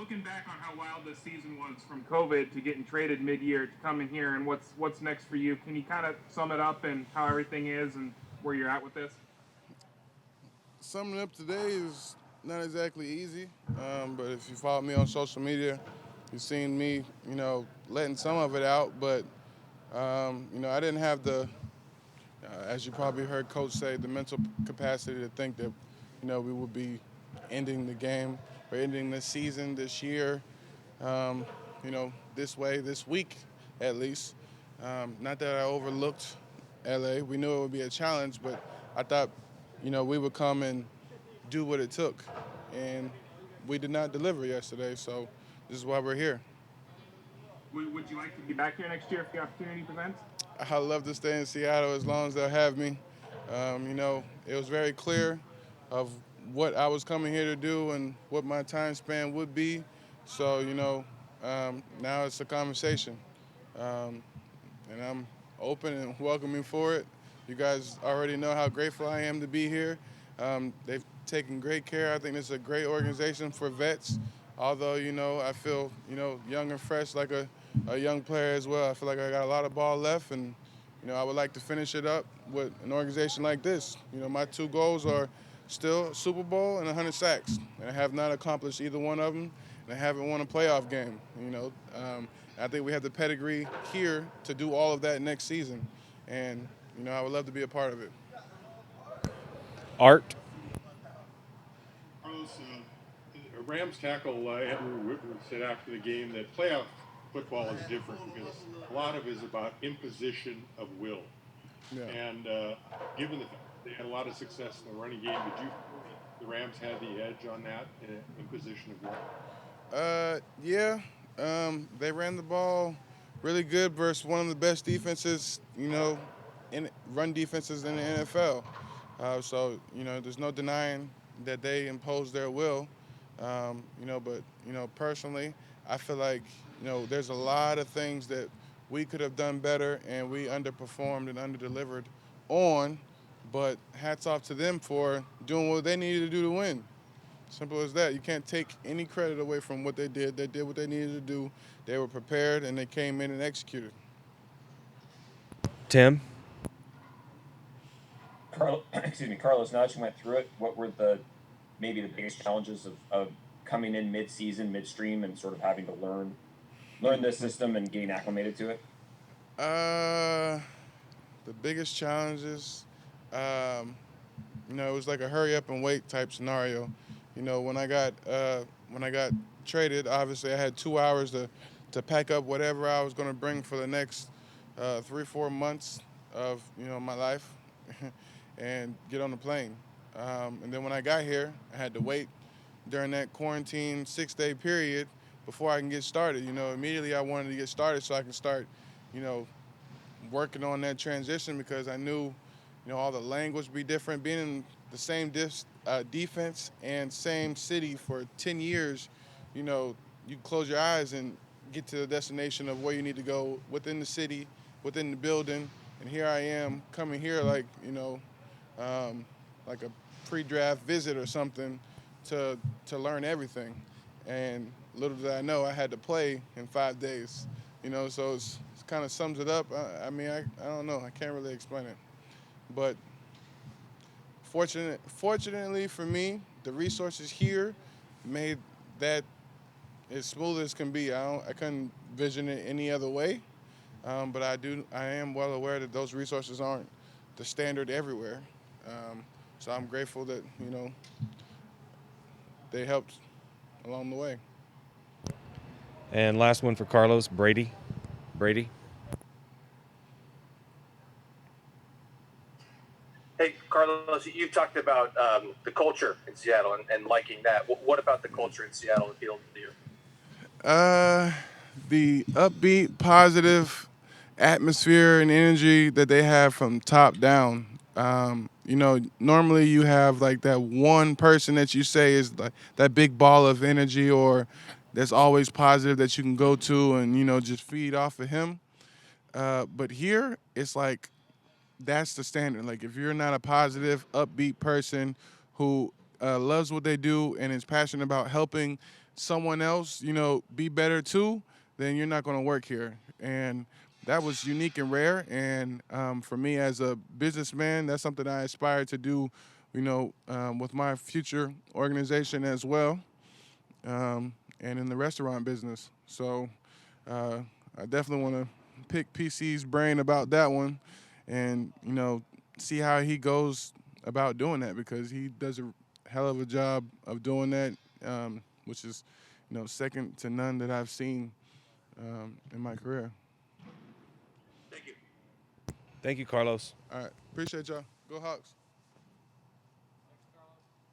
Looking back on how wild this season was from COVID to getting traded mid-year to coming here, and what's next for you? Can you kind of sum it up and how everything is and where you're at with this? Summing up today is not exactly easy, but if you follow me on social media, you've seen me, letting some of it out. But I didn't have as you probably heard Coach say, the mental capacity to think that, we would be ending the game or ending the season this year, this way, this week at least. Not that I overlooked LA. We knew it would be a challenge, but I thought, we would come and do what it took. And we did not deliver yesterday, so this is why we're here. Would you like to be back here next year if the opportunity presents? I love to stay in Seattle as long as they'll have me. It was very clear of what I was coming here to do and what my time span would be. So, now it's a conversation. And I'm open and welcoming for it. You guys already know how grateful I am to be here. They've taken great care. I think it's a great organization for vets. Although, I feel, young and fresh like a young player as well. I feel like I got a lot of ball left, and, I would like to finish it up with an organization like this. My two goals are still Super Bowl and 100 sacks, and I have not accomplished either one of them, and I haven't won a playoff game, I think we have the pedigree here to do all of that next season, and, I would love to be a part of it. Art. Carlos, Rams tackle Andrew Whitworth said after the game that playoff football is different because a lot of it is about imposition of will. Yeah. And given the fact they had a lot of success in the running game, did you think the Rams had the edge on that imposition of will? Yeah. They ran the ball really good versus one of the best defenses, in run defenses in the NFL. So, there's no denying that they imposed their will. But, personally, I feel like, there's a lot of things that we could have done better and we underperformed and underdelivered on. But hats off to them for doing what they needed to do to win. Simple as that. You can't take any credit away from what they did. They did what they needed to do. They were prepared and they came in and executed. Tim. Carlos, now that you went through it, what were maybe the biggest challenges of coming in mid-season, midstream, and sort of having to learn this system and getting acclimated to it? The biggest challenges, it was like a hurry up and wait type scenario. When I got traded, obviously I had 2 hours to pack up whatever I was going to bring for the next 3-4 months of my life and get on the plane. And then when I got here, I had to wait during that quarantine 6-day period before I can get started. Immediately I wanted to get started so I can start, working on that transition because I knew, all the language would be different. Being in the same defense and same city for 10 years, you close your eyes and get to the destination of where you need to go within the city, within the building. And here I am coming here like a pre-draft visit or something to learn everything. And little did I know I had to play in 5 days. So it kind of sums it up. I don't know. I can't really explain it. But fortunately for me, the resources here made that as smooth as can be. I couldn't vision it any other way. But I am well aware that those resources aren't the standard everywhere. So I'm grateful that, they helped along the way. And last one for Carlos, Brady. Hey, Carlos, you talked about the culture in Seattle and liking that. What about the culture in Seattle appealed to you? The upbeat, positive atmosphere and energy that they have from top down. Normally you have like that one person that you say is like that big ball of energy or that's always positive that you can go to and, just feed off of him. But here, it's like that's the standard. Like if you're not a positive, upbeat person who loves what they do and is passionate about helping someone else, be better too, then you're not going to work here. And that was unique and rare. And for me as a businessman, that's something I aspire to do, with my future organization as well, and in the restaurant business. So I definitely want to pick PC's brain about that one and, see how he goes about doing that, because he does a hell of a job of doing that, which is, second to none that I've seen in my career. Thank you. Thank you, Carlos. All right. Appreciate y'all. Go Hawks.